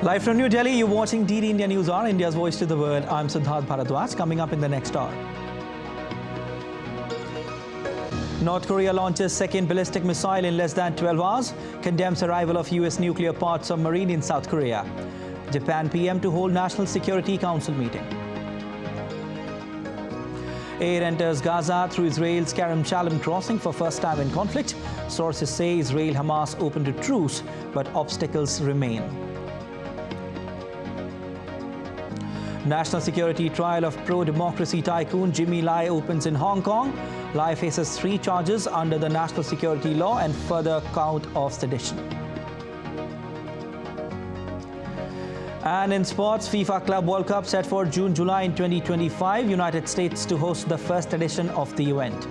Live from New Delhi, you're watching DD India News Hour, India's voice to the world. I'm Siddharth Bharadwaj. Coming up in the next hour. North Korea launches second ballistic missile in less than 12 hours, condemns arrival of US nuclear powered submarine in South Korea. Japan PM to hold National Security Council meeting. Air enters Gaza through Israel's Kerem Shalom crossing for first time in conflict. Sources say Israel-Hamas open to truce, but obstacles remain. National security trial of pro-democracy tycoon Jimmy Lai opens in Hong Kong. Lai faces 3 charges under the national security law and further count of sedition. And in sports, FIFA Club World Cup set for June-July in 2025. United States to host the first edition of the event.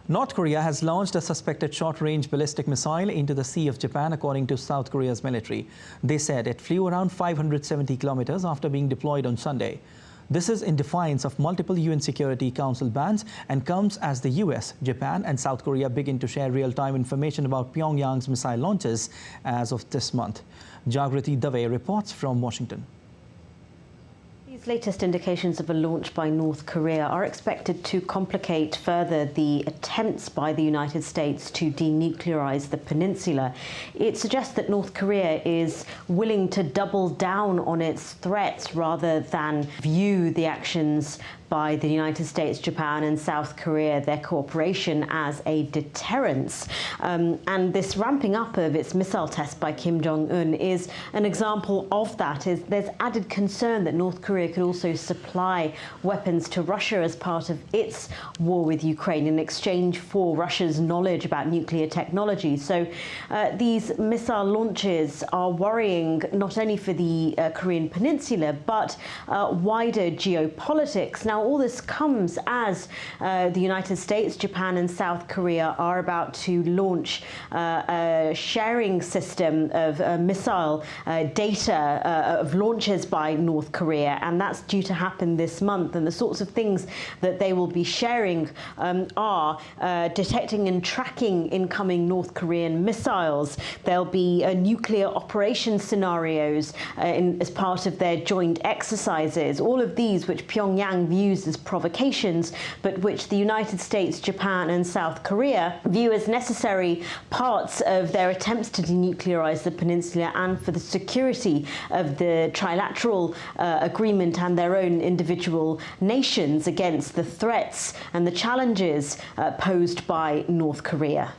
North Korea has launched a suspected short-range ballistic missile into the Sea of Japan, according to South Korea's military. They said it flew around 570 kilometers after being deployed on Sunday. This is in defiance of multiple UN Security Council bans and comes as the US, Japan and South Korea begin to share real-time information about Pyongyang's missile launches as of this month. Jagriti Dave reports from Washington. These latest indications of a launch by North Korea are expected to complicate further the attempts by the United States to denuclearize the peninsula. It suggests that North Korea is willing to double down on its threats rather than view the actions by the United States, Japan and South Korea, their cooperation, as a deterrence. And this ramping up of its missile test by Kim Jong-un is an example of that. There's added concern that North Korea could also supply weapons to Russia as part of its war with Ukraine in exchange for Russia's knowledge about nuclear technology. So these missile launches are worrying not only for the Korean Peninsula, but wider geopolitics. Now, all this comes as the United States, Japan and South Korea are about to launch a sharing system of missile data of launches by North Korea, and that's due to happen this month. And the sorts of things that they will be sharing are detecting and tracking incoming North Korean missiles. There'll be nuclear operation scenarios as part of their joint exercises. All of these which Pyongyang views as provocations, but which the United States, Japan and South Korea view as necessary parts of their attempts to denuclearize the peninsula and for the security of the trilateral agreement and their own individual nations against the threats and the challenges posed by North Korea.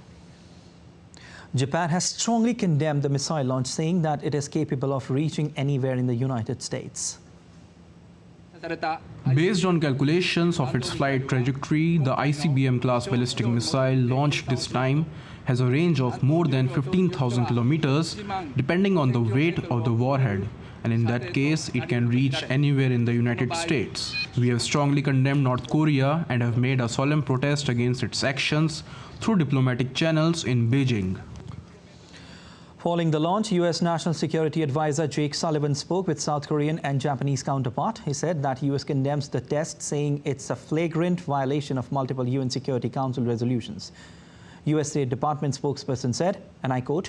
Japan has strongly condemned the missile launch, saying that it is capable of reaching anywhere in the United States. Based on calculations of its flight trajectory, the ICBM-class ballistic missile launched this time has a range of more than 15,000 kilometers, depending on the weight of the warhead. And in that case, it can reach anywhere in the United States. We have strongly condemned North Korea and have made a solemn protest against its actions through diplomatic channels in Beijing. Following the launch, U.S. National Security Advisor Jake Sullivan spoke with South Korean and Japanese counterpart. He said that U.S. condemns the test, saying it's a flagrant violation of multiple UN Security Council resolutions. U.S. State Department spokesperson said, and I quote,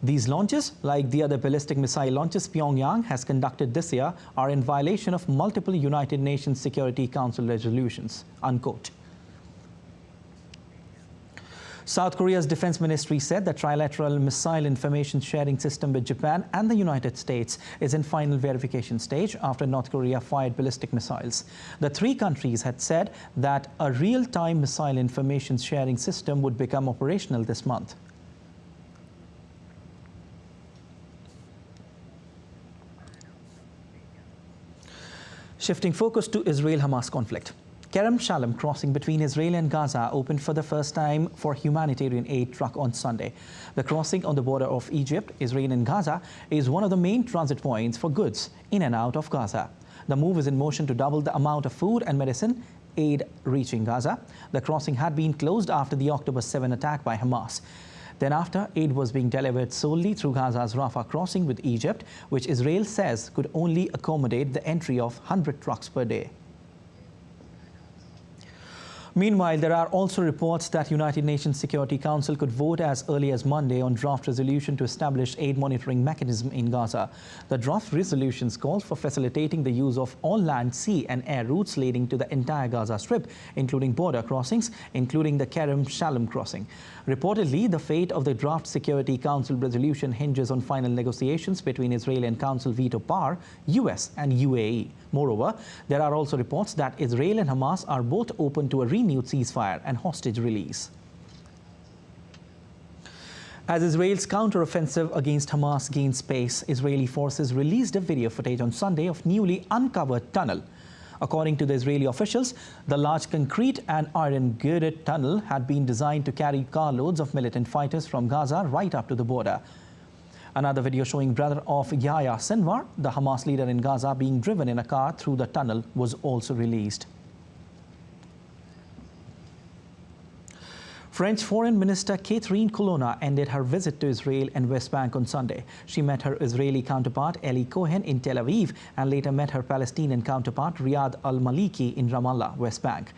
"These launches, like the other ballistic missile launches Pyongyang has conducted this year, are in violation of multiple United Nations Security Council resolutions," unquote. South Korea's defense ministry said the trilateral missile information sharing system with Japan and the United States is in final verification stage after North Korea fired ballistic missiles. The 3 countries had said that a real-time missile information sharing system would become operational this month. Shifting focus to Israel-Hamas conflict. Kerem Shalom crossing between Israel and Gaza opened for the first time for humanitarian aid truck on Sunday. The crossing on the border of Egypt, Israel and Gaza is one of the main transit points for goods in and out of Gaza. The move is in motion to double the amount of food and medicine aid reaching Gaza. The crossing had been closed after the October 7 attack by Hamas. Then after, aid was being delivered solely through Gaza's Rafah crossing with Egypt, which Israel says could only accommodate the entry of 100 trucks per day. Meanwhile, there are also reports that United Nations Security Council could vote as early as Monday on draft resolution to establish aid monitoring mechanism in Gaza. The draft resolutions call for facilitating the use of all land, sea and air routes leading to the entire Gaza Strip, including border crossings, including the Kerem Shalom crossing. Reportedly, the fate of the draft Security Council resolution hinges on final negotiations between Israel and Council veto power, US and UAE. Moreover, there are also reports that Israel and Hamas are both open to a renewed ceasefire and hostage release. As Israel's counteroffensive against Hamas gains pace, Israeli forces released a video footage on Sunday of newly uncovered tunnel. According to the Israeli officials, the large concrete and iron-girded tunnel had been designed to carry carloads of militant fighters from Gaza right up to the border. Another video showing brother of Yahya Sinwar, the Hamas leader in Gaza, being driven in a car through the tunnel was also released. French Foreign Minister Catherine Colonna ended her visit to Israel and West Bank on Sunday. She met her Israeli counterpart Eli Cohen in Tel Aviv and later met her Palestinian counterpart Riyad al-Maliki in Ramallah, West Bank.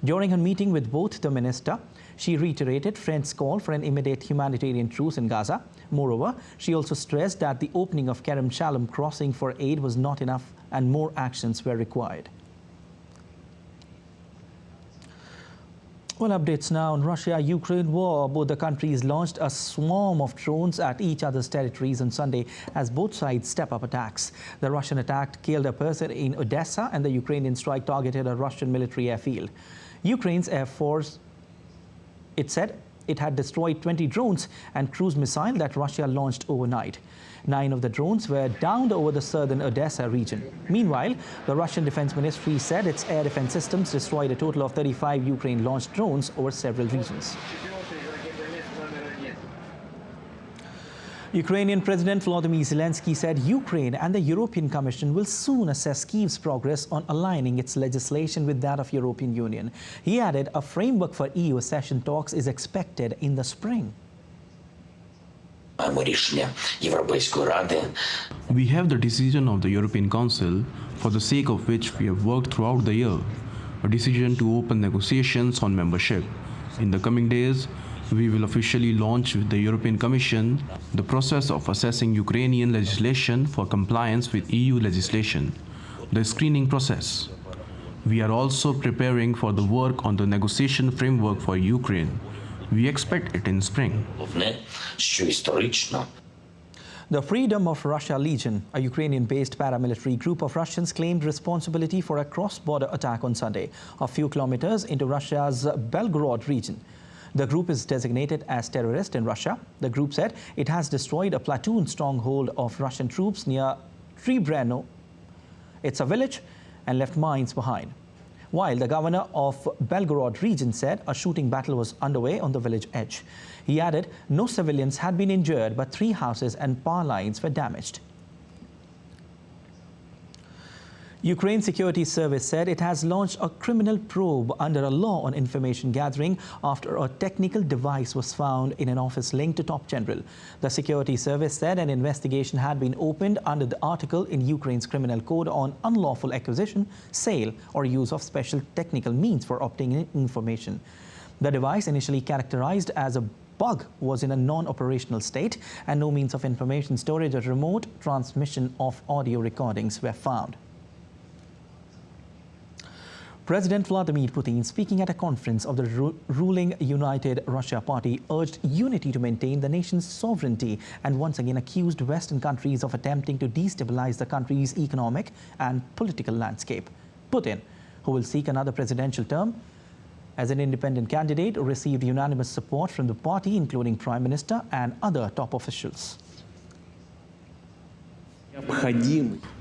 During her meeting with both the minister, she reiterated France's call for an immediate humanitarian truce in Gaza. Moreover, she also stressed that the opening of Kerem Shalom crossing for aid was not enough and more actions were required. Well, updates now on Russia-Ukraine war. Both the countries launched a swarm of drones at each other's territories on Sunday as both sides step up attacks. The Russian attack killed a person in Odessa and the Ukrainian strike targeted a Russian military airfield. Ukraine's Air Force, it said, it had destroyed 20 drones and cruise missiles that Russia launched overnight. 9 of the drones were downed over the southern Odessa region. Meanwhile, the Russian Defense Ministry said its air defense systems destroyed a total of 35 Ukraine-launched drones over several regions. Ukrainian President Volodymyr Zelensky said Ukraine and the European Commission will soon assess Kyiv's progress on aligning its legislation with that of European Union. He added a framework for EU accession talks is expected in the spring. We have the decision of the European Council, for the sake of which we have worked throughout the year, a decision to open negotiations on membership. In the coming days, we will officially launch with the European Commission the process of assessing Ukrainian legislation for compliance with EU legislation, the screening process. We are also preparing for the work on the negotiation framework for Ukraine. We expect it in spring. The Freedom of Russia Legion, a Ukrainian-based paramilitary group of Russians, claimed responsibility for a cross-border attack on Sunday, a few kilometers into Russia's Belgorod region. The group is designated as terrorist in Russia. The group said it has destroyed a platoon stronghold of Russian troops near Trebreno. It's a village and left mines behind. While the governor of Belgorod region said a shooting battle was underway on the village edge. He added no civilians had been injured, but 3 houses and power lines were damaged. Ukraine Security Service said it has launched a criminal probe under a law on information gathering after a technical device was found in an office linked to top general. The Security Service said an investigation had been opened under the article in Ukraine's criminal code on unlawful acquisition, sale or use of special technical means for obtaining information. The device, initially characterized as a bug, was in a non-operational state and no means of information storage or remote transmission of audio recordings were found. President Vladimir Putin, speaking at a conference of the ruling United Russia Party, urged unity to maintain the nation's sovereignty and once again accused Western countries of attempting to destabilize the country's economic and political landscape. Putin, who will seek another presidential term as an independent candidate, received unanimous support from the party, including Prime Minister and other top officials.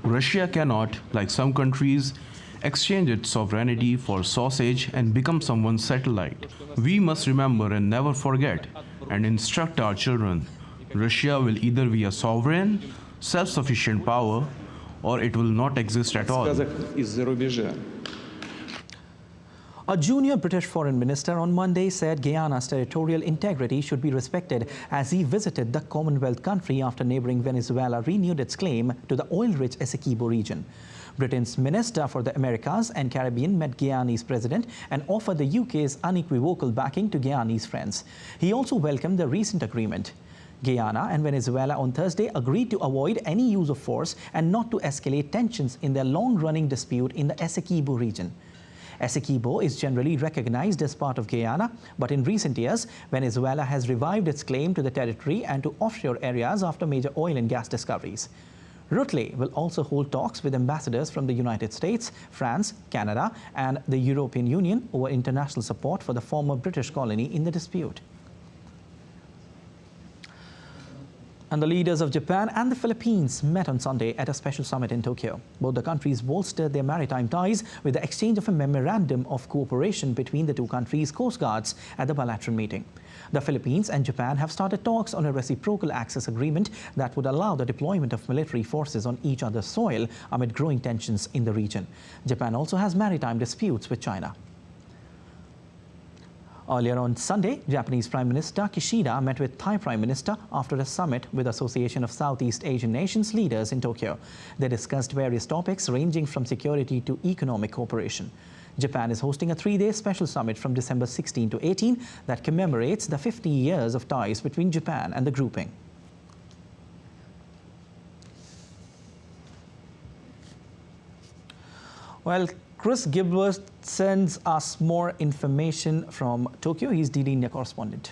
Russia cannot, like some countries, exchange its sovereignty for sausage and become someone's satellite. We must remember and never forget and instruct our children. Russia will either be a sovereign, self-sufficient power, or it will not exist at all. A junior British foreign minister on Monday said Guyana's territorial integrity should be respected as he visited the Commonwealth country after neighboring Venezuela renewed its claim to the oil-rich Essequibo region. Britain's Minister for the Americas and Caribbean met Guyanese president and offered the UK's unequivocal backing to Guyanese friends. He also welcomed the recent agreement. Guyana and Venezuela on Thursday agreed to avoid any use of force and not to escalate tensions in their long-running dispute in the Essequibo region. Essequibo is generally recognized as part of Guyana, but in recent years, Venezuela has revived its claim to the territory and to offshore areas after major oil and gas discoveries. Rutley will also hold talks with ambassadors from the United States, France, Canada, and the European Union over international support for the former British colony in the dispute. And the leaders of Japan and the Philippines met on Sunday at a special summit in Tokyo. Both the countries bolstered their maritime ties with the exchange of a memorandum of cooperation between the two countries' coast guards at the bilateral meeting. The Philippines and Japan have started talks on a reciprocal access agreement that would allow the deployment of military forces on each other's soil amid growing tensions in the region. Japan also has maritime disputes with China. Earlier on Sunday, Japanese Prime Minister Kishida met with Thai Prime Minister after a summit with Association of Southeast Asian Nations leaders in Tokyo. They discussed various topics ranging from security to economic cooperation. Japan is hosting a 3-day special summit from December 16 to 18 that commemorates the 50 years of ties between Japan and the grouping. Well, Chris Gilbert sends us more information from Tokyo. He's DD India correspondent.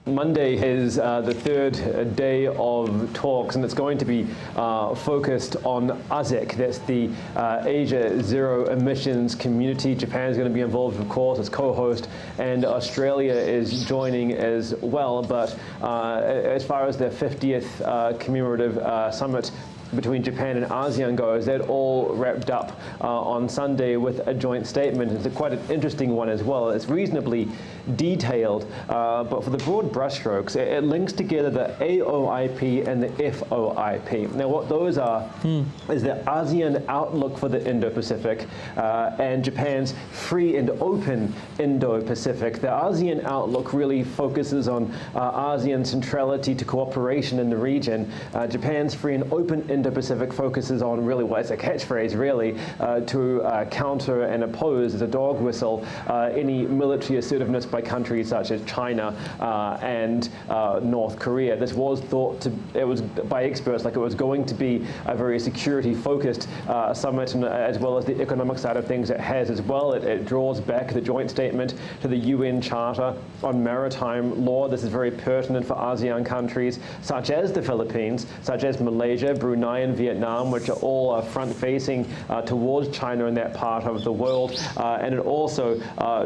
Monday is the third day of talks, and it's going to be focused on ASEC. That's the Asia Zero Emissions Community. Japan is going to be involved, of course, as co-host, and Australia is joining as well. But as far as the 50th commemorative summit between Japan and ASEAN goes, that all wrapped up on Sunday with a joint statement. It's quite an interesting one as well. It's reasonably detailed, but for the broad brushstrokes, it links together the AOIP and the FOIP. Now, what those are is the ASEAN outlook for the Indo-Pacific and Japan's free and open Indo-Pacific. The ASEAN outlook really focuses on ASEAN centrality to cooperation in the region. Japan's free and open Indo-Pacific focuses on really, well, it's a catchphrase really, to counter and oppose as a dog whistle any military assertiveness by countries such as China and North Korea. This was thought to, it was by experts like it was going to be a very security-focused summit, and as well as the economic side of things it has as well. It draws back the joint statement to the UN Charter on Maritime Law. This is very pertinent for ASEAN countries such as the Philippines, such as Malaysia, Brunei, and Vietnam, which are all front-facing towards China in that part of the world. And it also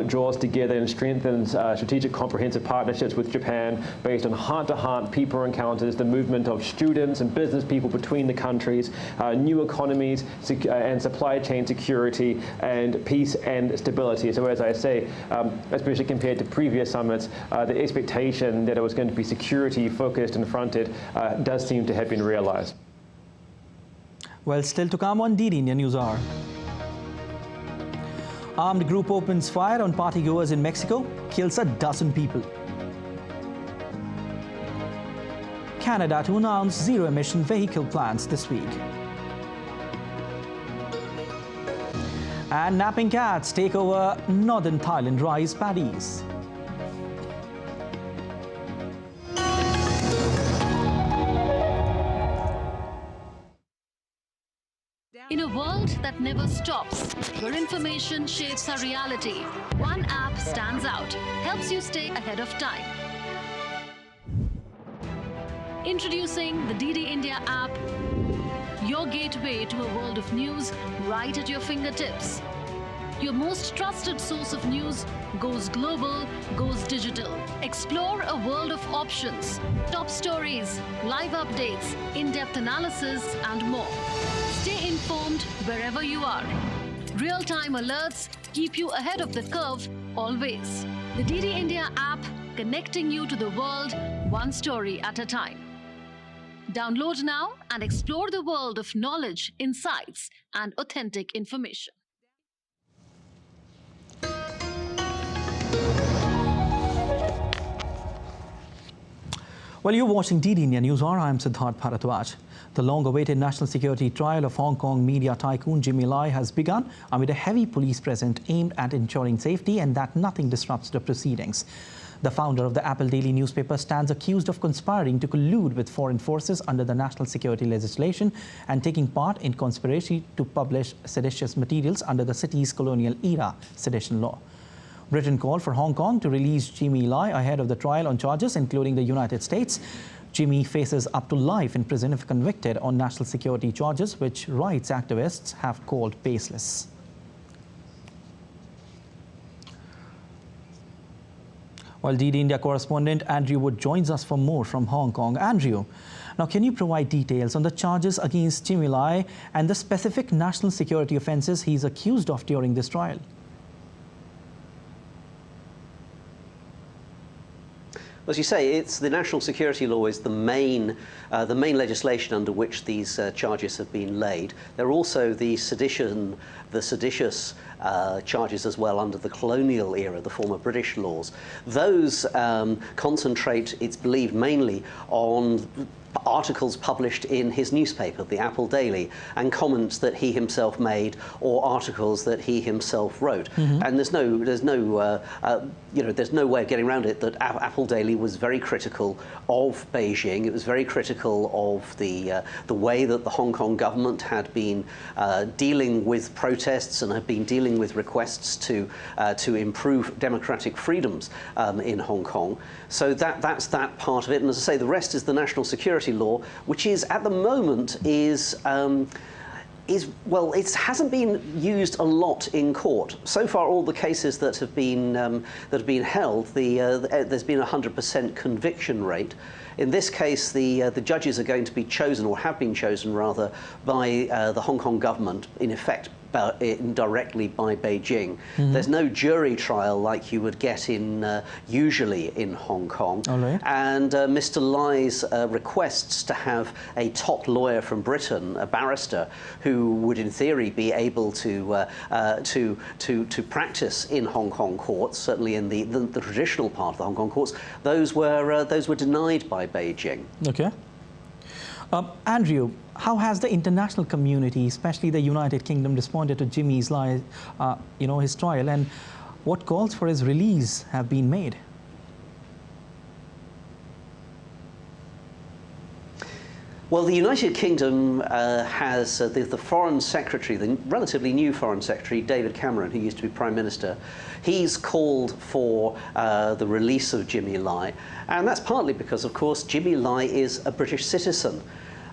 draws together and strengthens strategic comprehensive partnerships with Japan based on heart-to-heart people encounters, the movement of students and business people between the countries, new economies and supply chain security, and peace and stability. So as I say, especially compared to previous summits, the expectation that it was going to be security-focused and fronted does seem to have been realized. Well, still to come on DD India News Hour. Armed group opens fire on partygoers in Mexico, kills a dozen people. Canada to announce zero-emission vehicle plans this week. And napping cats take over northern Thailand rice paddies. In a world that never stops, where information shapes our reality, one app stands out, helps you stay ahead of time. Introducing the DD India app, your gateway to a world of news right at your fingertips. Your most trusted source of news goes global, goes digital. Explore a world of options, top stories, live updates, in-depth analysis, and more. Stay informed wherever you are. Real-time alerts keep you ahead of the curve always. The DD India app, connecting you to the world, one story at a time. Download now and explore the world of knowledge, insights, and authentic information. Well, you're watching DD India News Hour. I'm Siddharth Bharadwaj. The long-awaited national security trial of Hong Kong media tycoon Jimmy Lai has begun amid a heavy police presence aimed at ensuring safety and that nothing disrupts the proceedings. The founder of the Apple Daily newspaper stands accused of conspiring to collude with foreign forces under the national security legislation and taking part in conspiracy to publish seditious materials under the city's colonial-era sedition law. Britain called for Hong Kong to release Jimmy Lai ahead of the trial on charges including the United States. Jimmy faces up to life in prison if convicted on national security charges, which rights activists have called baseless. While DD India correspondent Andrew Wood joins us for more from Hong Kong. Andrew, now can you provide details on the charges against Jimmy Lai and the specific national security offences he's accused of during this trial? As you say, it's the national security law is the main legislation under which these charges have been laid. There are also the seditious charges as well under the colonial era, the former British laws. Those concentrate, it's believed, mainly on articles published in his newspaper, the Apple Daily, and comments that he himself made or articles that he himself wrote. And there's no way of getting around it that Apple Daily was very critical of Beijing. It was very critical of the way that the Hong Kong government had been dealing with protests and had been dealing with requests to improve democratic freedoms in Hong Kong. So that's that part of it. And as I say, the rest is the national security law, which is at the moment well, it hasn't been used a lot in court. So far, all the cases that have been held, there's been a 100% conviction rate. In this case, the judges are going to be chosen, or have been chosen rather, by the Hong Kong government, in effect, indirectly by Beijing. There's no jury trial like you would get usually in Hong Kong. Right. And Mr. Lai's requests to have a top lawyer from Britain, a barrister, who would in theory be able to practice in Hong Kong courts, certainly in the traditional part of the Hong Kong courts, those were denied by Beijing. Okay. Andrew, how has the international community, especially the United Kingdom, responded to Jimmy's Lai, his trial, and what calls for his release have been made? Well, the United Kingdom has the Foreign Secretary, the relatively new Foreign Secretary, David Cameron, who used to be Prime Minister. He's called for the release of Jimmy Lai, and that's partly because, of course, Jimmy Lai is a British citizen.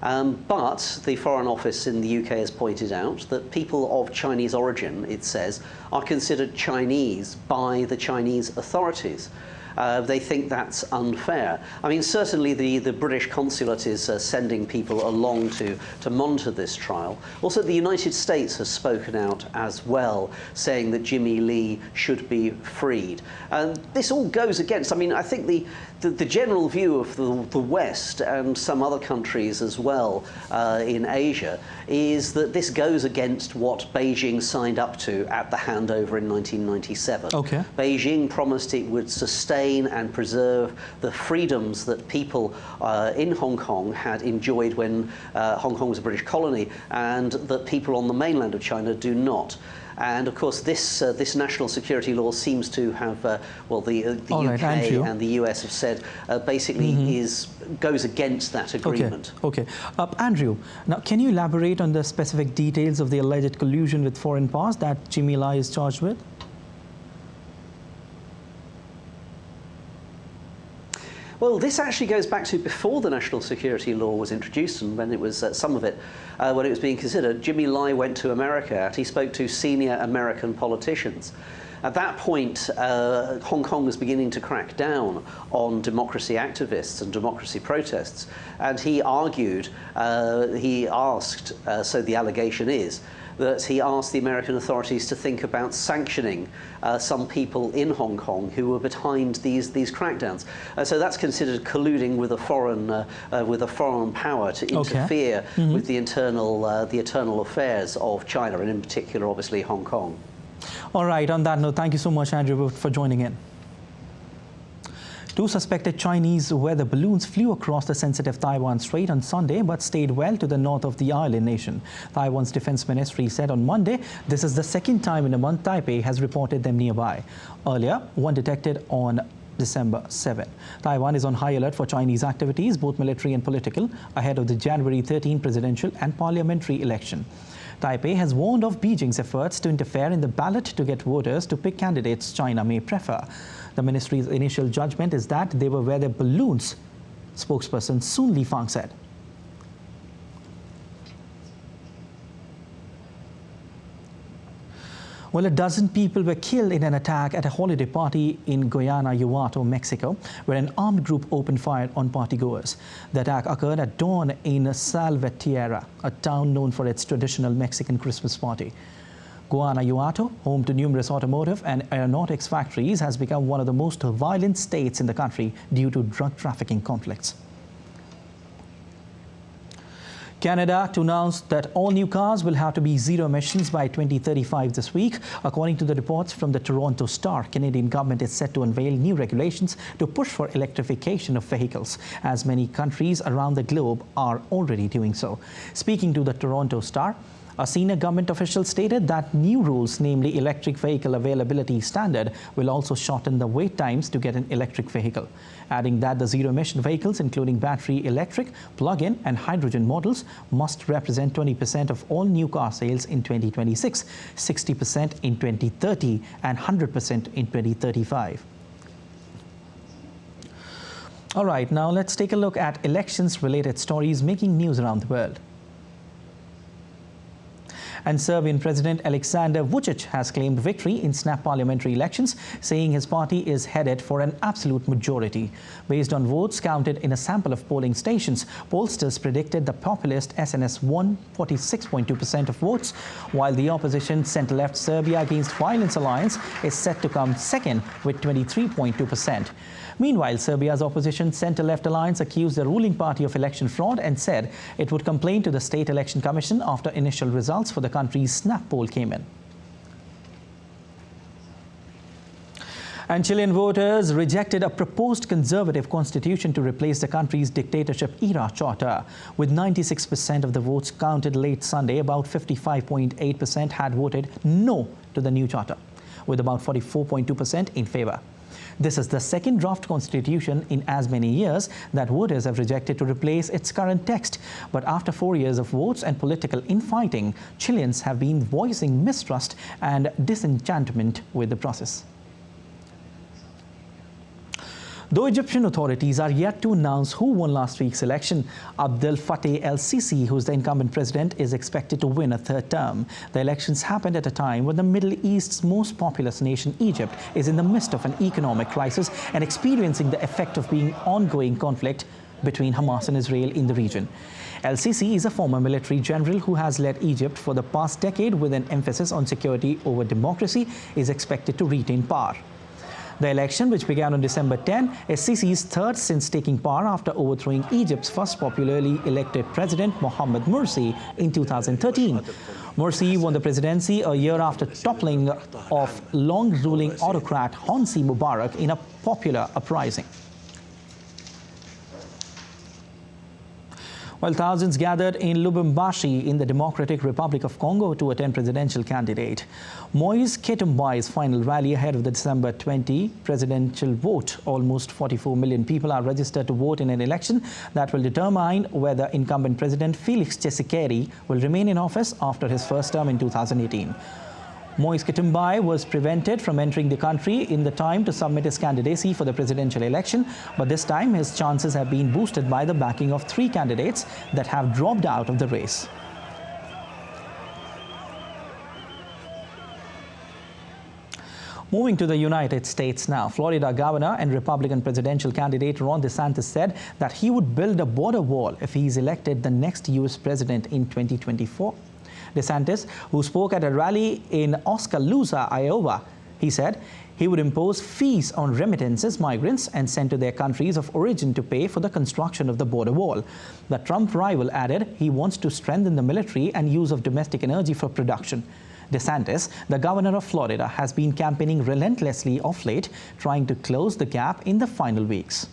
But the Foreign Office in the UK has pointed out that people of Chinese origin, it says, are considered Chinese by the Chinese authorities. They think that's unfair. I mean, certainly the British consulate is sending people along to monitor this trial. Also, the United States has spoken out as well, saying that Jimmy Lai should be freed. And this all goes against, I mean, I think the general view of the West and some other countries as well in Asia is that this goes against what Beijing signed up to at the handover in 1997. Okay. Beijing promised it would sustain and preserve the freedoms that people in Hong Kong had enjoyed when Hong Kong was a British colony, and that people on the mainland of China do not. And of course, this national security law seems to have, well, the UK and the US have said basically goes against that agreement. Okay. Andrew, now can you elaborate on the specific details of the alleged collusion with foreign powers that Jimmy Lai is charged with? Well, this actually goes back to before the national security law was introduced, and when it was some of it, when it was being considered. Jimmy Lai went to America and he spoke to senior American politicians. At that point, Hong Kong was beginning to crack down on democracy activists and democracy protests, and he argued, he asked, so the allegation is, that he asked the American authorities to think about sanctioning some people in Hong Kong who were behind these crackdowns. So that's considered colluding with a foreign power to interfere with the internal affairs of China, and in particular, obviously, Hong Kong. All right. On that note, thank you so much, Andrew, for joining in. Two suspected Chinese weather balloons flew across the sensitive Taiwan Strait on Sunday but stayed well to the north of the island nation. Taiwan's defense ministry said on Monday this is the second time in a month Taipei has reported them nearby. Earlier, one detected on December 7. Taiwan is on high alert for Chinese activities, both military and political, ahead of the January 13 presidential and parliamentary election. Taipei has warned of Beijing's efforts to interfere in the ballot to get voters to pick candidates China may prefer. The ministry's initial judgment is that they were weather balloons, spokesperson Sun Lifang said. Well, a dozen people were killed in an attack at a holiday party in Guanajuato, Mexico, where an armed group opened fire on partygoers. The attack occurred at dawn in Salvatierra, a town known for its traditional Mexican Christmas party. Guanajuato, home to numerous automotive and aeronautics factories, has become one of the most violent states in the country due to drug trafficking conflicts. Canada to announce that all new cars will have to be zero emissions by 2035 this week. According to the reports from the Toronto Star, Canadian government is set to unveil new regulations to push for electrification of vehicles, as many countries around the globe are already doing so. Speaking to the Toronto Star, a senior government official stated that new rules, namely electric vehicle availability standard, will also shorten the wait times to get an electric vehicle, adding that the zero-emission vehicles, including battery electric, plug-in and hydrogen models, must represent 20% of all new car sales in 2026, 60% in 2030 and 100% in 2035. All right, now let's take a look at elections-related stories making news around the world. And Serbian President Aleksandar Vučić has claimed victory in snap parliamentary elections, saying his party is headed for an absolute majority. Based on votes counted in a sample of polling stations, pollsters predicted the populist SNS won 46.2% of votes, while the opposition centre-left Serbia Against Violence Alliance is set to come second with 23.2%. Meanwhile, Serbia's opposition centre-left alliance accused the ruling party of election fraud and said it would complain to the State Election Commission after initial results for the country's snap poll came in. And Chilean voters rejected a proposed conservative constitution to replace the country's dictatorship-era charter. With 96% of the votes counted late Sunday, about 55.8% had voted no to the new charter, with about 44.2% in favour. This is the second draft constitution in as many years that voters have rejected to replace its current text. But after 4 years of votes and political infighting, Chileans have been voicing mistrust and disenchantment with the process. Though Egyptian authorities are yet to announce who won last week's election, Abdel Fattah el-Sisi, who's the incumbent president, is expected to win a third term. The elections happened at a time when the Middle East's most populous nation, Egypt, is in the midst of an economic crisis and experiencing the effect of being ongoing conflict between Hamas and Israel in the region. El-Sisi is a former military general who has led Egypt for the past decade with an emphasis on security over democracy, is expected to retain power. The election, which began on December 10, is Sisi's third since taking power after overthrowing Egypt's first popularly elected president, Mohamed Morsi, in 2013. Morsi won the presidency a year after toppling of long-ruling autocrat Hosni Mubarak in a popular uprising. While thousands gathered in Lubumbashi in the Democratic Republic of Congo to attend presidential candidate Moise Katumbi's final rally ahead of the December 20 presidential vote. Almost 44 million people are registered to vote in an election that will determine whether incumbent President Felix Tshisekedi will remain in office after his first term in 2018. Moise Katumbi was prevented from entering the country in the time to submit his candidacy for the presidential election, but this time his chances have been boosted by the backing of 3 candidates that have dropped out of the race. Moving to the United States now, Florida governor and Republican presidential candidate Ron DeSantis said that he would build a border wall if he is elected the next U.S. president in 2024. DeSantis, who spoke at a rally in Oskaloosa, Iowa, he said he would impose fees on remittances migrants and sent to their countries of origin to pay for the construction of the border wall. The Trump rival added he wants to strengthen the military and use of domestic energy for production. DeSantis, the governor of Florida, has been campaigning relentlessly of late, trying to close the gap in the final weeks.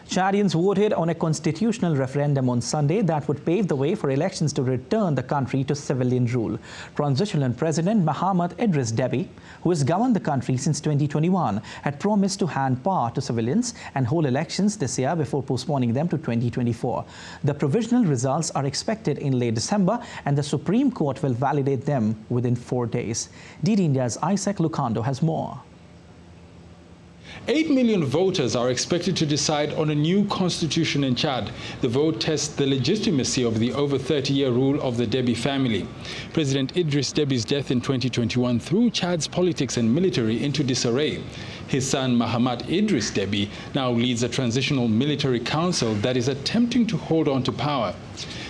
Chadians voted on a constitutional referendum on Sunday that would pave the way for elections to return the country to civilian rule. Transitional President Mahamat Idris Deby, who has governed the country since 2021, had promised to hand power to civilians and hold elections this year before postponing them to 2024. The provisional results are expected in late December, and the Supreme Court will validate them within 4 days. DD India's Isaac Lucando has more. 8 million voters are expected to decide on a new constitution in Chad. The vote tests the legitimacy of the over 30-year rule of the Deby family. President Idris Deby's death in 2021 threw Chad's politics and military into disarray. His son Mahamat Idris Deby now leads a transitional military council that is attempting to hold on to power.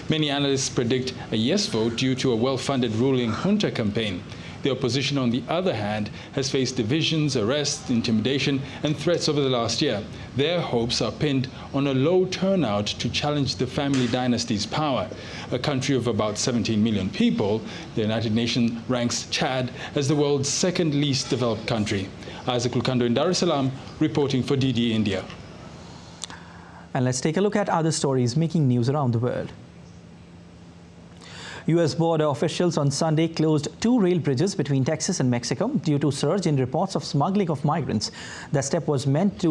Many analysts predict a yes vote due to a well-funded ruling junta campaign. The opposition, on the other hand, has faced divisions, arrests, intimidation, and threats over the last year. Their hopes are pinned on a low turnout to challenge the family dynasty's power. A country of about 17 million people, the United Nations ranks Chad as the world's second least developed country. Isaac Lucando in Dar es Salaam, reporting for DD India. And let's take a look at other stories making news around the world. U.S. border officials on Sunday closed 2 rail bridges between Texas and Mexico due to surge in reports of smuggling of migrants. The step was meant to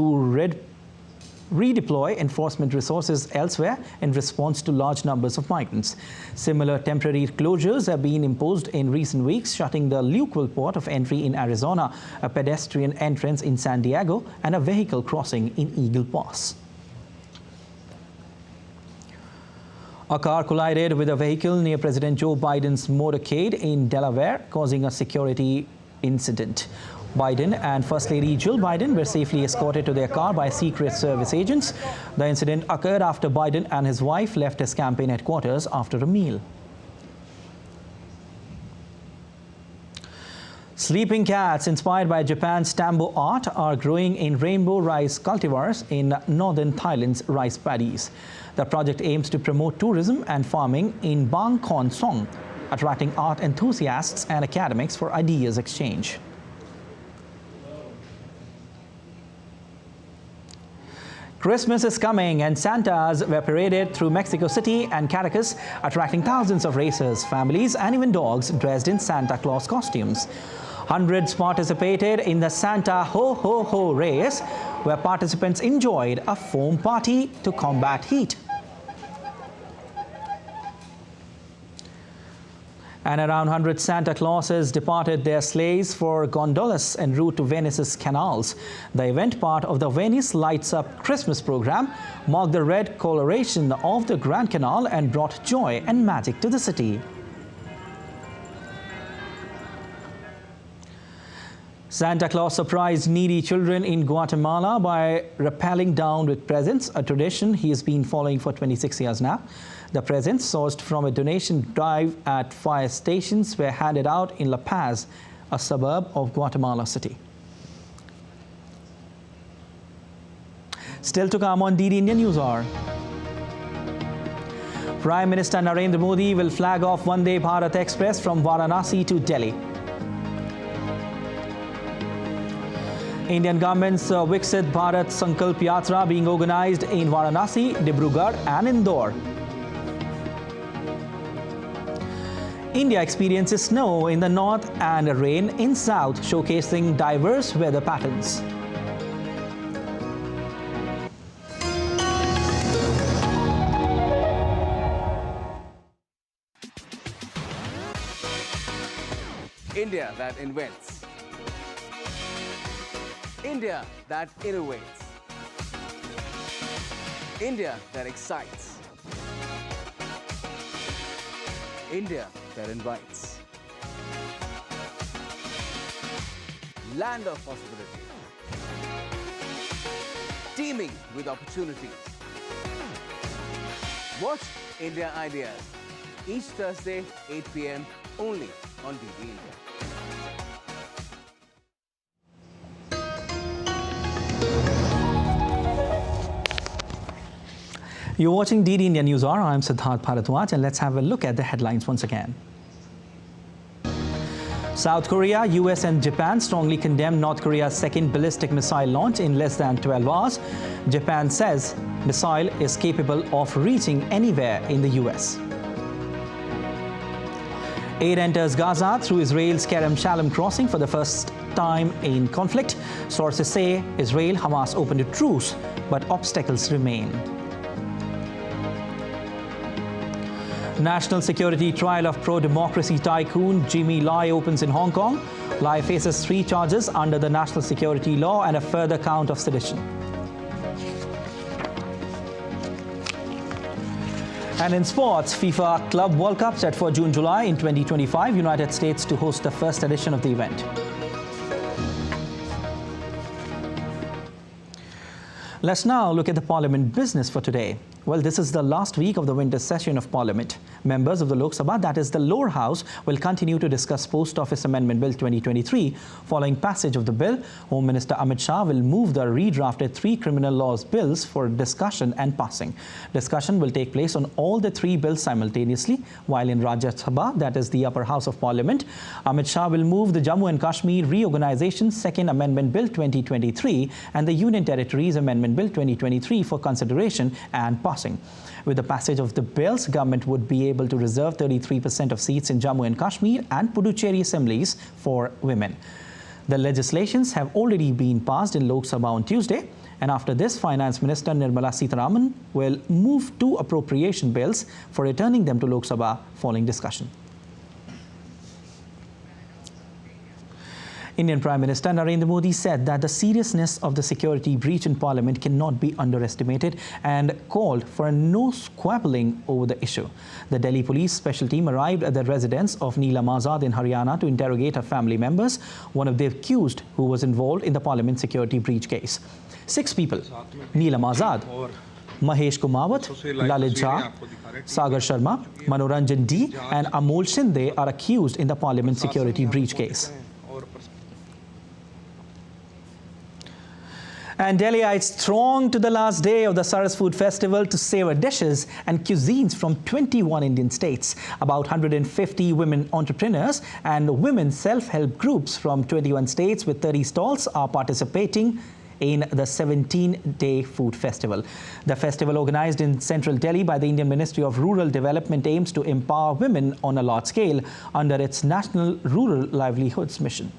redeploy enforcement resources elsewhere in response to large numbers of migrants. Similar temporary closures have been imposed in recent weeks, shutting the Lukeville port of entry in Arizona, a pedestrian entrance in San Diego, and a vehicle crossing in Eagle Pass. A car collided with a vehicle near President Joe Biden's motorcade in Delaware, causing a security incident. Biden and First Lady Jill Biden were safely escorted to their car by Secret Service agents. The incident occurred after Biden and his wife left his campaign headquarters after a meal. Sleeping cats inspired by Japan's tambo art are growing in rainbow rice cultivars in northern Thailand's rice paddies. The project aims to promote tourism and farming in Bang Khon Song, attracting art enthusiasts and academics for ideas exchange. Christmas is coming, and Santas were paraded through Mexico City and Caracas, attracting thousands of racers, families, and even dogs dressed in Santa Claus costumes. Hundreds participated in the Santa Ho Ho Ho race, where participants enjoyed a foam party to combat heat. And around 100 Santa Clauses departed their sleighs for gondolas en route to Venice's canals. The event, part of the Venice Lights Up Christmas program, marked the red coloration of the Grand Canal and brought joy and magic to the city. Santa Claus surprised needy children in Guatemala by rappelling down with presents, a tradition he has been following for 26 years now. The presents, sourced from a donation drive at fire stations, were handed out in La Paz, a suburb of Guatemala City. Still to come on DD India News Hour. Prime Minister Narendra Modi will flag off Vande Bharat Express from Varanasi to Delhi. Indian government's Viksit Bharat Sankalp Yatra being organized in Varanasi, Dibrugarh and Indore. India experiences snow in the north and rain in south, showcasing diverse weather patterns. India that invents. India that innovates. India that excites. India that invites. Land of possibilities. Teeming with opportunities. Watch India Ideas each Thursday, 8 p.m. only on DD India. You're watching DD India News Hour. I'm Siddharth Bharadwaj, and let's have a look at the headlines once again. South Korea, US and Japan strongly condemn North Korea's second ballistic missile launch in less than 12 hours. Japan says missile is capable of reaching anywhere in the US. Aid enters Gaza through Israel's Kerem Shalom crossing for the first time in conflict. Sources say Israel-Hamas opened a truce, but obstacles remain. National security trial of pro-democracy tycoon Jimmy Lai opens in Hong Kong. Lai faces 3 charges under the national security law and a further count of sedition. And in sports, FIFA Club World Cup set for June-July in 2025. United States to host the first edition of the event. Let's now look at the Parliament business for today. Well, this is the last week of the winter session of Parliament. Members of the Lok Sabha, that is the lower house, will continue to discuss Post Office Amendment Bill 2023. Following passage of the bill, Home Minister Amit Shah will move the redrafted 3 criminal laws bills for discussion and passing. Discussion will take place on all the 3 bills simultaneously, while in Rajya Sabha, that is the upper house of Parliament, Amit Shah will move the Jammu and Kashmir Reorganization Second Amendment Bill 2023 and the Union Territories Amendment Bill 2023 for consideration and passing. With the passage of the bills, government would be able to reserve 33% of seats in Jammu and Kashmir and Puducherry assemblies for women. The legislations have already been passed in Lok Sabha on Tuesday, and after this, Finance Minister Nirmala Sitharaman will move 2 appropriation bills for returning them to Lok Sabha following discussion. Indian Prime Minister Narendra Modi said that the seriousness of the security breach in Parliament cannot be underestimated and called for no squabbling over the issue. The Delhi Police Special Team arrived at the residence of Neelam Azad in Haryana to interrogate her family members, one of the accused who was involved in the Parliament security breach case. 6 people, Neelam Azad, Mahesh Kumawat, Lalit Jha, Sagar Sharma, Manoranjan D and Amol Shinde are accused in the Parliament security breach case. And Delhiites thronged to the last day of the Saras Food Festival to savor dishes and cuisines from 21 Indian states. About 150 women entrepreneurs and women self-help groups from 21 states with 30 stalls are participating in the 17-day food festival. The festival, organized in central Delhi by the Indian Ministry of Rural Development, aims to empower women on a large scale under its National Rural Livelihoods Mission.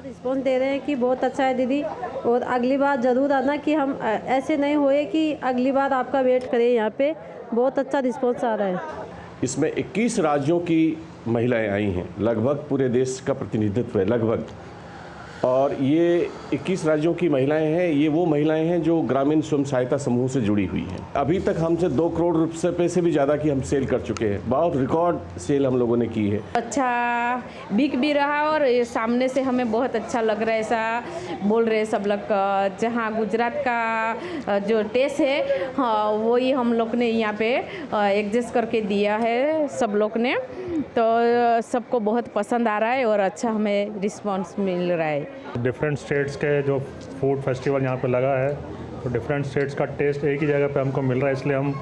Response दे रहे हैं कि बहुत अच्छा है दीदी, और अगली बार ज़रूर आना कि हम ऐसे नहीं होए कि अगली बार आपका वेट करें। यहाँ पे बहुत अच्छा रिस्पॉन्स आ रहा है। इसमें 21 राज्यों की महिलाएं आई हैं, लगभग पूरे देश का प्रतिनिधित्व है लगभग, और ये 21 राज्यों की महिलाएं हैं। ये वो महिलाएं हैं जो ग्रामीण स्वयं सहायता समूह से जुड़ी हुई हैं। अभी तक हमसे 2 करोड़ रुपए से भी ज़्यादा की हम सेल कर चुके हैं। बहुत रिकॉर्ड सेल हम लोगों ने की है। अच्छा बिक भी रहा और सामने से हमें बहुत अच्छा लग रहा है, ऐसा बोल रहे सब लोग। जहाँ गुजरात का जो टेस्ट है, हाँ वही हम लोग ने यहाँ पे एडजस्ट करके दिया है सब लोग ने, तो सबको बहुत पसंद आ रहा है और अच्छा हमें रिस्पांस मिल रहा है। डिफरेंट स्टेट्स के जो फूड फेस्टिवल यहाँ पे लगा है, तो डिफरेंट स्टेट्स का टेस्ट एक ही जगह पे हमको मिल रहा है, इसलिए हम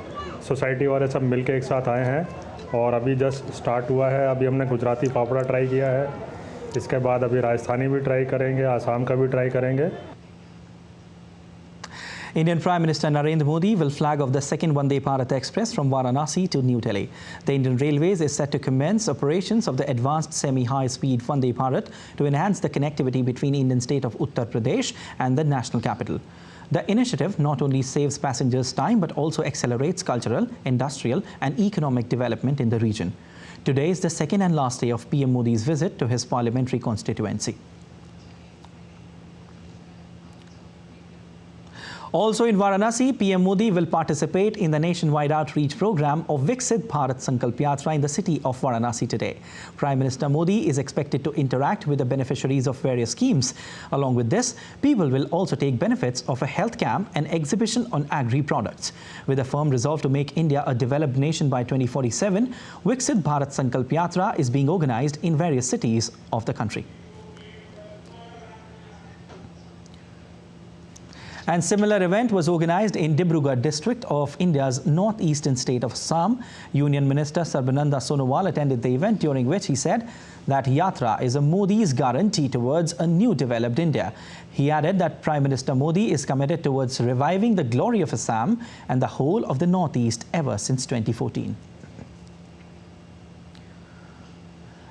सोसाइटी वाले सब मिल के एक साथ आए हैं। और अभी जस्ट स्टार्ट हुआ है। अभी हमने गुजराती पापड़ा ट्राई किया है, इसके बाद अभी राजस्थानी भी ट्राई करेंगे, आसाम का भी ट्राई करेंगे। Indian Prime Minister Narendra Modi will flag off the second Vande Bharat Express from Varanasi to New Delhi. The Indian Railways is set to commence operations of the advanced semi-high-speed Vande Bharat to enhance the connectivity between Indian state of Uttar Pradesh and the national capital. The initiative not only saves passengers time but also accelerates cultural, industrial and economic development in the region. Today is the second and last day of PM Modi's visit to his parliamentary constituency. Also in Varanasi, PM Modi will participate in the nationwide outreach program of Viksit Bharat Sankalp Yatra in the city of Varanasi today. Prime Minister Modi is expected to interact with the beneficiaries of various schemes. Along with this, people will also take benefits of a health camp and exhibition on agri-products. With a firm resolve to make India a developed nation by 2047, Viksit Bharat Sankalp Yatra is being organized in various cities of the country. And similar event was organized in Dibrugarh district of India's northeastern state of Assam. Union Minister Sarbananda Sonowal attended the event, during which he said that Yatra is a Modi's guarantee towards a new developed India. He added that Prime Minister Modi is committed towards reviving the glory of Assam and the whole of the northeast ever since 2014.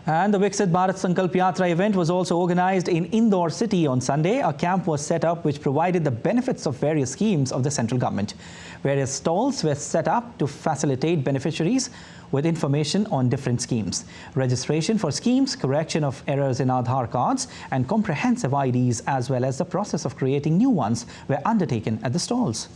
And the Viksit Bharat Sankalp Yatra event was also organized in Indore city on Sunday. A camp was set up which provided the benefits of various schemes of the central government. Various stalls were set up to facilitate beneficiaries with information on different schemes. Registration for schemes, correction of errors in Aadhaar cards and comprehensive IDs, as well as the process of creating new ones, were undertaken at the stalls.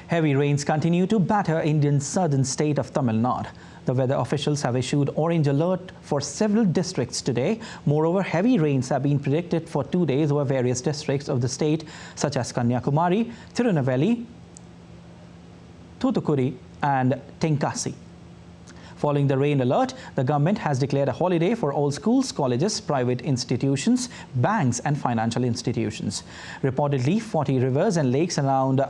Heavy rains continue to batter India's southern state of Tamil Nadu. The weather officials have issued orange alert for several districts today. Moreover, heavy rains have been predicted for 2 days over various districts of the state, such as Kanyakumari, Tirunelveli, Thoothukudi and Tenkasi. Following the rain alert, the government has declared a holiday for all schools, colleges, private institutions, banks and financial institutions. Reportedly, 40 rivers and lakes around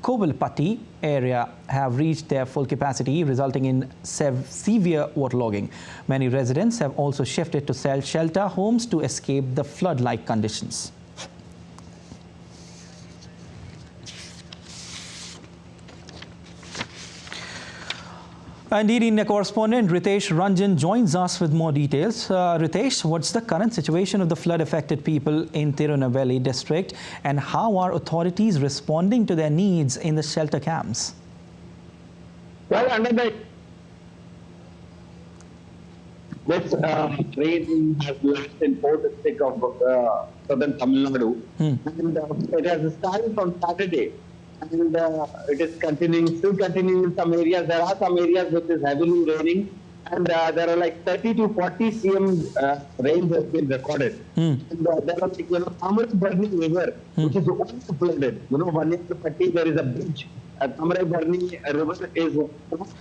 Kovalpatti area have reached their full capacity, resulting in severe waterlogging. Many residents have also shifted to shelter homes to escape the flood-like conditions. Indeed, India correspondent Ritesh Ranjan joins us with more details. Ritesh, what's the current situation of the flood-affected people in Tirunelveli district, and how are authorities responding to their needs in the shelter camps? Well, under the this rain has lasted in 4 districts of southern Tamil Nadu, and it has started on Saturday. And it is still continuing in some areas. There are some areas which is heavily raining, and there are like 30 to 40 cm rain has been recorded. And there are like, Tamrai Bharani river, which is also flooded. Vaniyapatti, there is a bridge. Tamrai Bharani river is...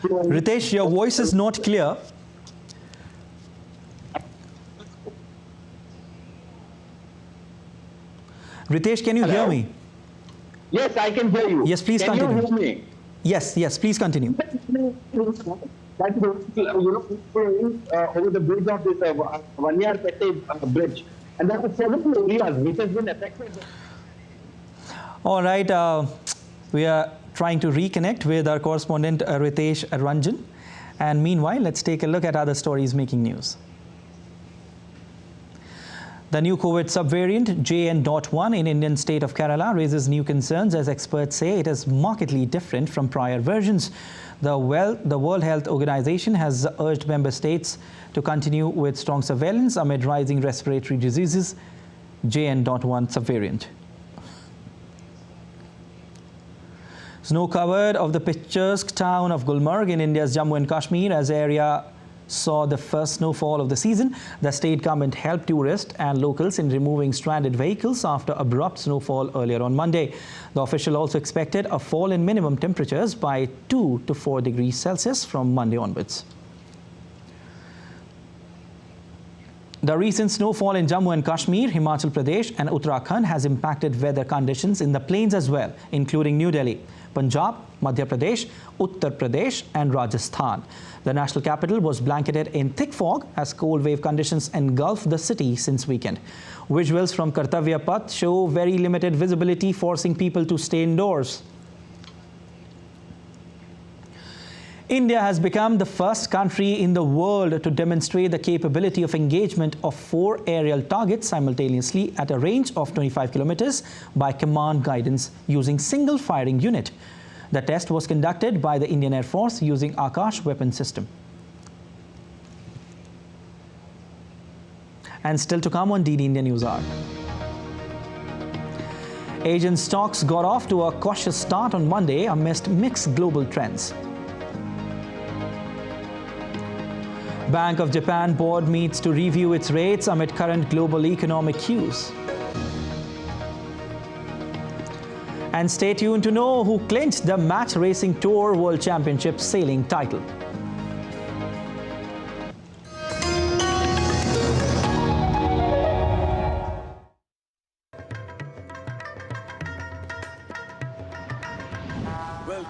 Ritesh, your voice is not clear. Ritesh, can you hear me? Yes, I can hear you. Yes, please continue. Can you hear me? Yes, please continue. That over the bridge of this Vaniyapatti bridge, and there are several areas which has been affected. All right, we are trying to reconnect with our correspondent Ritesh Ranjan, and meanwhile, let's take a look at other stories making news. The new COVID subvariant JN.1 in Indian state of Kerala raises new concerns, as experts say it is markedly different from prior versions. The World Health Organization has urged member states to continue with strong surveillance amid rising respiratory diseases JN.1 subvariant. Snow covered of the picturesque town of Gulmarg in India's Jammu and Kashmir as area saw the first snowfall of the season. The state government helped tourists and locals in removing stranded vehicles after abrupt snowfall earlier on Monday. The official also expected a fall in minimum temperatures by 2 to 4 degrees Celsius from Monday onwards. The recent snowfall in Jammu and Kashmir, Himachal Pradesh and Uttarakhand has impacted weather conditions in the plains as well, including New Delhi, Punjab, Madhya Pradesh, Uttar Pradesh and Rajasthan. The national capital was blanketed in thick fog as cold wave conditions engulfed the city since weekend. Visuals from Kartavya Path show very limited visibility, forcing people to stay indoors. India has become the first country in the world to demonstrate the capability of engagement of 4 aerial targets simultaneously at a range of 25 kilometers by command guidance using single firing unit. The test was conducted by the Indian Air Force using Akash weapon system. And still to come on DD India News Hour. Asian stocks got off to a cautious start on Monday amidst mixed global trends. Bank of Japan board meets to review its rates amid current global economic cues. And stay tuned to know who clinched the Match Racing Tour World Championship sailing title.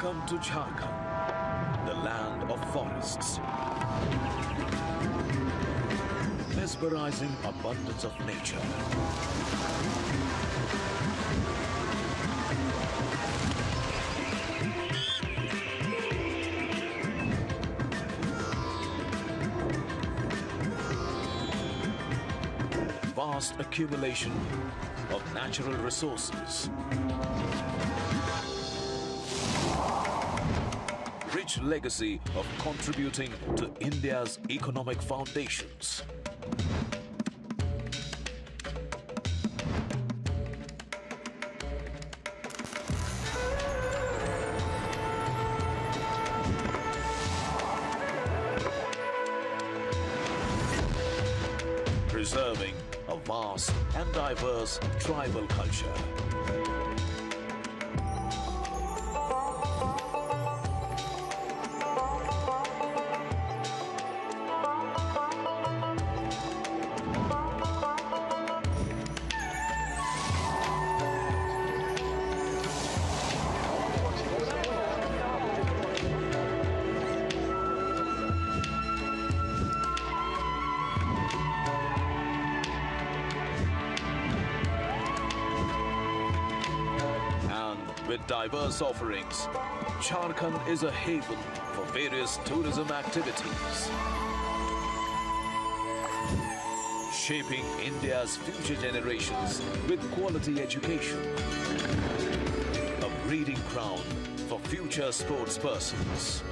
Welcome to Jharkhand, the land of forests. Mesmerizing abundance of nature. Vast accumulation of natural resources. Rich legacy of contributing to India's economic foundations. Preserving a vast and diverse tribal culture. With diverse offerings, Jharkhand is a haven for various tourism activities, shaping India's future generations with quality education, a breeding ground for future sports persons.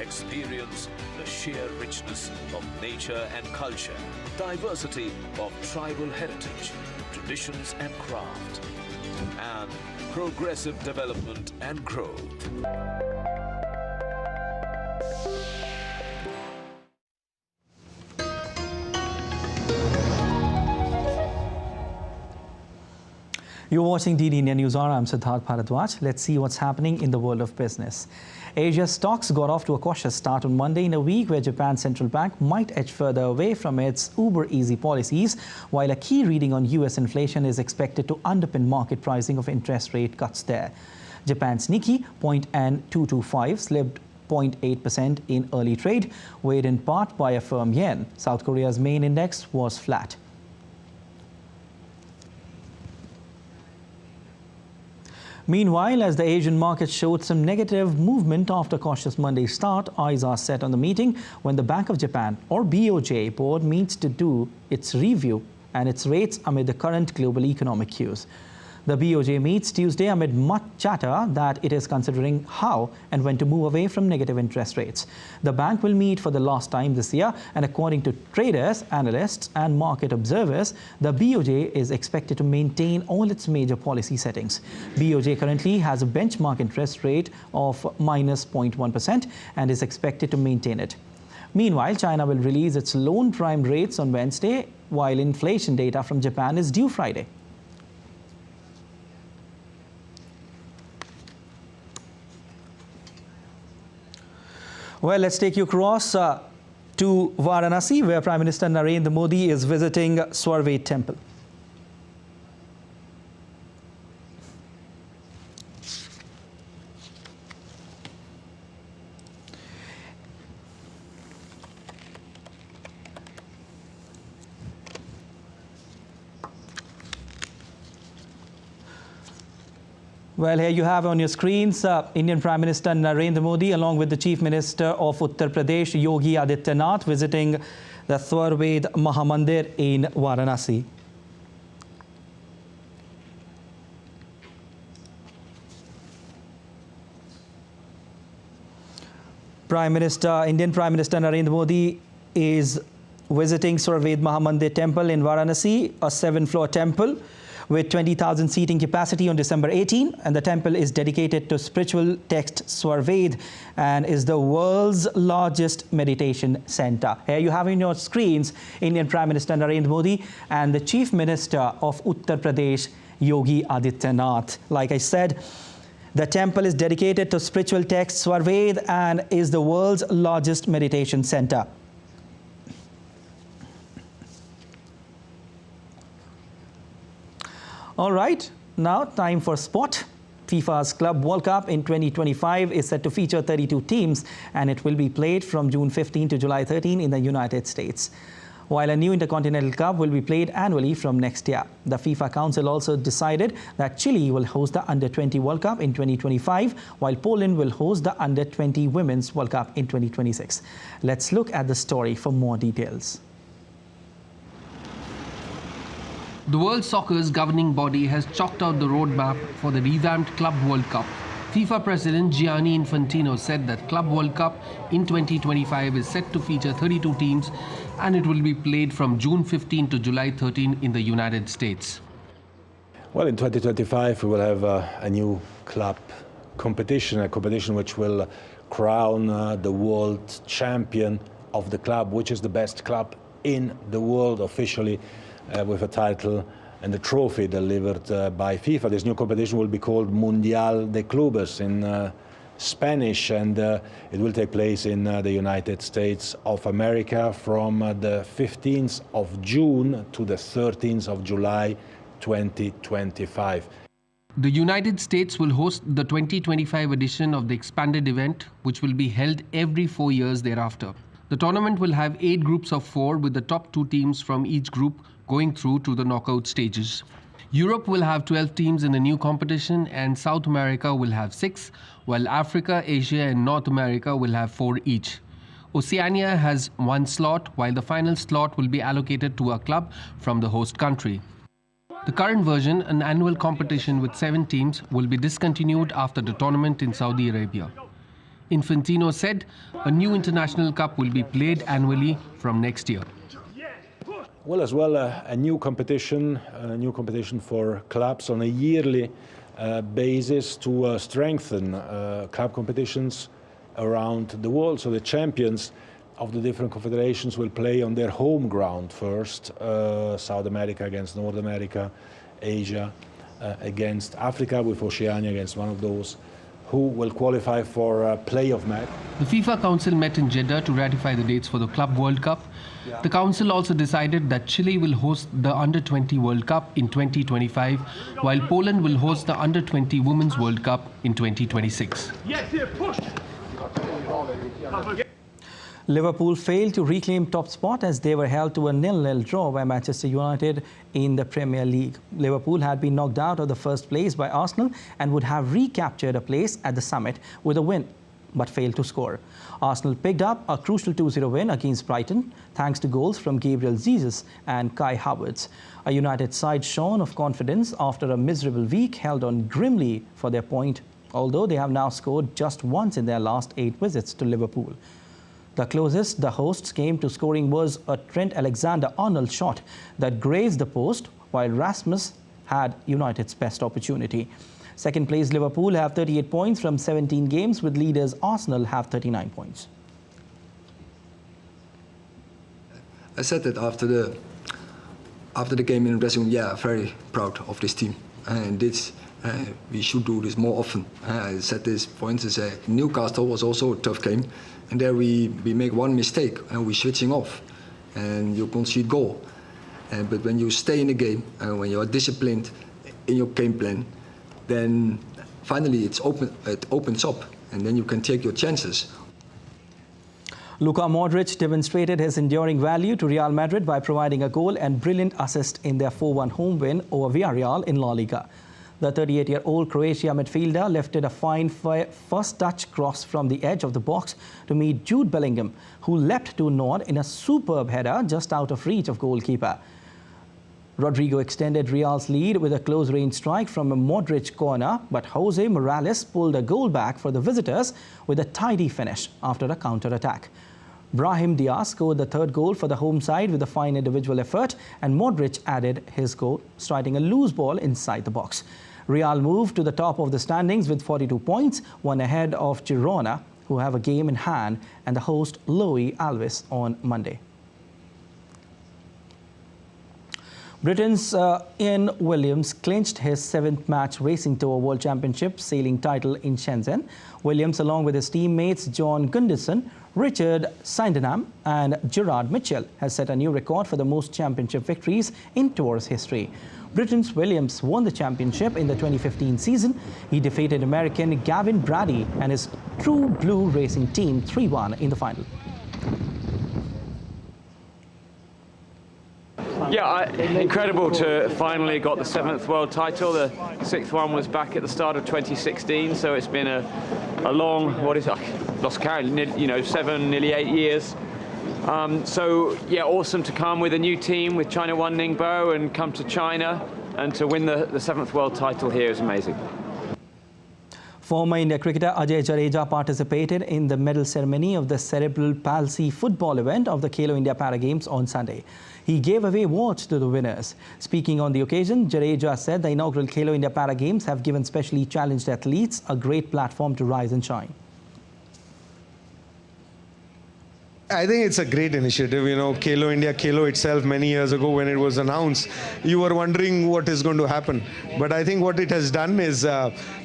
Experience the sheer richness of nature and culture, diversity of tribal heritage, traditions and craft, and progressive development and growth. You're watching DD India News Hour. I'm Siddharth Bharadwaj. Let's see what's happening in the world of business. Asia stocks got off to a cautious start on Monday in a week where Japan's central bank might edge further away from its uber-easy policies, while a key reading on US inflation is expected to underpin market pricing of interest rate cuts there. Japan's Nikkei 0.225 slipped 0.8% in early trade, weighed in part by a firm yen. South Korea's main index was flat. Meanwhile, as the Asian market showed some negative movement after cautious Monday start, eyes are set on the meeting when the Bank of Japan, or BOJ, board meets to do its review and its rates amid the current global economic cues. The BOJ meets Tuesday amid much chatter that it is considering how and when to move away from negative interest rates. The bank will meet for the last time this year, and according to traders, analysts and market observers, the BOJ is expected to maintain all its major policy settings. BOJ currently has a benchmark interest rate of -0.1% and is expected to maintain it. Meanwhile, China will release its loan prime rates on Wednesday, while inflation data from Japan is due Friday. Well, let's take you across to Varanasi, where Prime Minister Narendra Modi is visiting Swarved Temple. Well, here you have on your screens Indian Prime Minister Narendra Modi along with the Chief Minister of Uttar Pradesh, Yogi Adityanath, visiting the Swarved Mahamandir in Varanasi. Indian Prime Minister Narendra Modi is visiting Swarved Mahamandir Temple in Varanasi, a 7-floor temple with 20,000 seating capacity on December 18, and the temple is dedicated to spiritual text Swarved and is the world's largest meditation center. Here you have on your screens Indian Prime Minister Narendra Modi and the Chief Minister of Uttar Pradesh, Yogi Adityanath. Like I said, the temple is dedicated to spiritual text Swarved and is the world's largest meditation center. All right, now time for sport. FIFA's Club World Cup in 2025 is set to feature 32 teams, and it will be played from June 15 to July 13 in the United States. While a new Intercontinental Cup will be played annually from next year. The FIFA Council also decided that Chile will host the Under-20 World Cup in 2025, while Poland will host the Under-20 Women's World Cup in 2026. Let's look at the story for more details. The World Soccer's governing body has chalked out the roadmap for the revamped Club World Cup. FIFA President Gianni Infantino said that Club World Cup in 2025 is set to feature 32 teams, and it will be played from June 15 to July 13 in the United States. Well, in 2025 we will have a new club competition, a competition which will crown the world champion of the club, which is the best club in the world officially, with a title and a trophy delivered by FIFA. This new competition will be called Mundial de Clubes in Spanish, and it will take place in the United States of America from the 15th of June to the 13th of July 2025. The United States will host the 2025 edition of the expanded event, which will be held every 4 years thereafter. The tournament will have 8 groups of 4, with the top 2 teams from each group going through to the knockout stages. Europe will have 12 teams in the new competition, and South America will have 6, while Africa, Asia and North America will have 4 each. Oceania has 1 slot, while the final slot will be allocated to a club from the host country. The current version, an annual competition with 7 teams, will be discontinued after the tournament in Saudi Arabia. Infantino said a new international cup will be played annually from next year. Well, as well, a new competition for clubs on a yearly basis to strengthen club competitions around the world. So the champions of the different confederations will play on their home ground first, South America against North America, Asia against Africa, with Oceania against one of those who will qualify for a playoff match. The FIFA Council met in Jeddah to ratify the dates for the Club World Cup. The Council also decided that Chile will host the Under-20 World Cup in 2025, while Poland will host the Under-20 Women's World Cup in 2026. Liverpool failed to reclaim top spot as they were held to a 0-0 draw by Manchester United in the Premier League. Liverpool had been knocked out of the first place by Arsenal and would have recaptured a place at the summit with a win, but failed to score. Arsenal picked up a crucial 2-0 win against Brighton, thanks to goals from Gabriel Jesus and Kai Havertz. A United side shone of confidence after a miserable week held on grimly for their point, although they have now scored just once in their last 8 visits to Liverpool. The closest the hosts came to scoring was a Trent Alexander-Arnold shot that grazed the post, while Rasmus had United's best opportunity. Second place Liverpool have 38 points from 17 games, with leaders Arsenal have 39 points. I said that after the game in the dressing room, yeah, very proud of this team. And this, we should do this more often. I said this, for instance, Newcastle was also a tough game. And there we make one mistake and we're switching off. And you concede goal. But when you stay in the game, when you are disciplined in your game plan, then finally it opens up. And then you can take your chances. Luka Modric demonstrated his enduring value to Real Madrid by providing a goal and brilliant assist in their 4-1 home win over Villarreal in La Liga. The 38-year-old Croatia midfielder lifted a fine first touch cross from the edge of the box to meet Jude Bellingham, who leapt to nod in a superb header just out of reach of goalkeeper. Rodrigo extended Real's lead with a close-range strike from a Modric corner, but Jose Morales pulled a goal back for the visitors with a tidy finish after a counter-attack. Brahim Diaz scored the third goal for the home side with a fine individual effort, and Modric added his goal, striking a loose ball inside the box. Real moved to the top of the standings with 42 points, one ahead of Girona, who have a game in hand, and the host Louis Alves on Monday. Britain's Ian Williams clinched his 7th match Racing Tour World Championship sailing title in Shenzhen. Williams, along with his teammates John Gunderson, Richard Sydenham and Gerard Mitchell has set a new record for the most championship victories in Tour's history. Britain's Williams won the championship in the 2015 season. He defeated American Gavin Brady and his True Blue Racing team 3-1 in the final. Yeah, incredible to finally got the 7th world title. The 6th one was back at the start of 2016, so it's been a long, what is it, lost count, you know, 7, nearly 8 years. So yeah, awesome to come with a new team with China One Ningbo and come to China and to win the 7th world title here is amazing. Former India cricketer Ajay Jadeja participated in the medal ceremony of the cerebral palsy football event of the Khelo India Para Games on Sunday. He gave away awards to the winners. Speaking on the occasion, Jadeja said the inaugural Khelo India Para Games have given specially challenged athletes a great platform to rise and shine. I think it's a great initiative. You know, Khelo India, Khelo itself, many years ago when it was announced, you were wondering what is going to happen. But I think what it has done is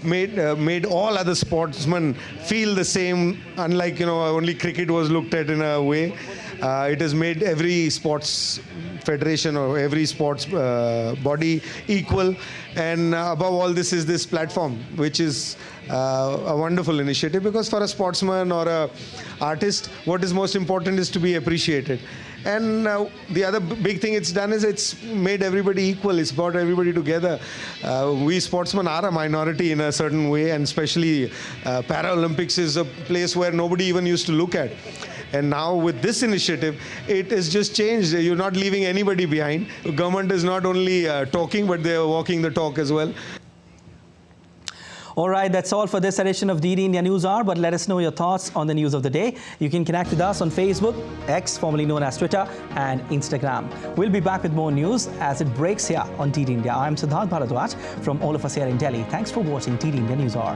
made all other sportsmen feel the same. Unlike, you know, only cricket was looked at in a way. It has made every sports federation or every sports body equal. And above all, this is this platform, which is a wonderful initiative, because for a sportsman or a artist, what is most important is to be appreciated. And the other big thing it's done is it's made everybody equal. It's brought everybody together. We sportsmen are a minority in a certain way, and especially Paralympics is a place where nobody even used to look at. And now with this initiative, it has just changed. You're not leaving anybody behind. The government is not only talking, but they're walking the talk as well. All right, that's all for this edition of DD India News Hour, but let us know your thoughts on the news of the day. You can connect with us on Facebook, X, formerly known as Twitter, and Instagram. We'll be back with more news as it breaks here on DD India. I'm Siddharth Bharadwaj from all of us here in Delhi. Thanks for watching DD India News Hour.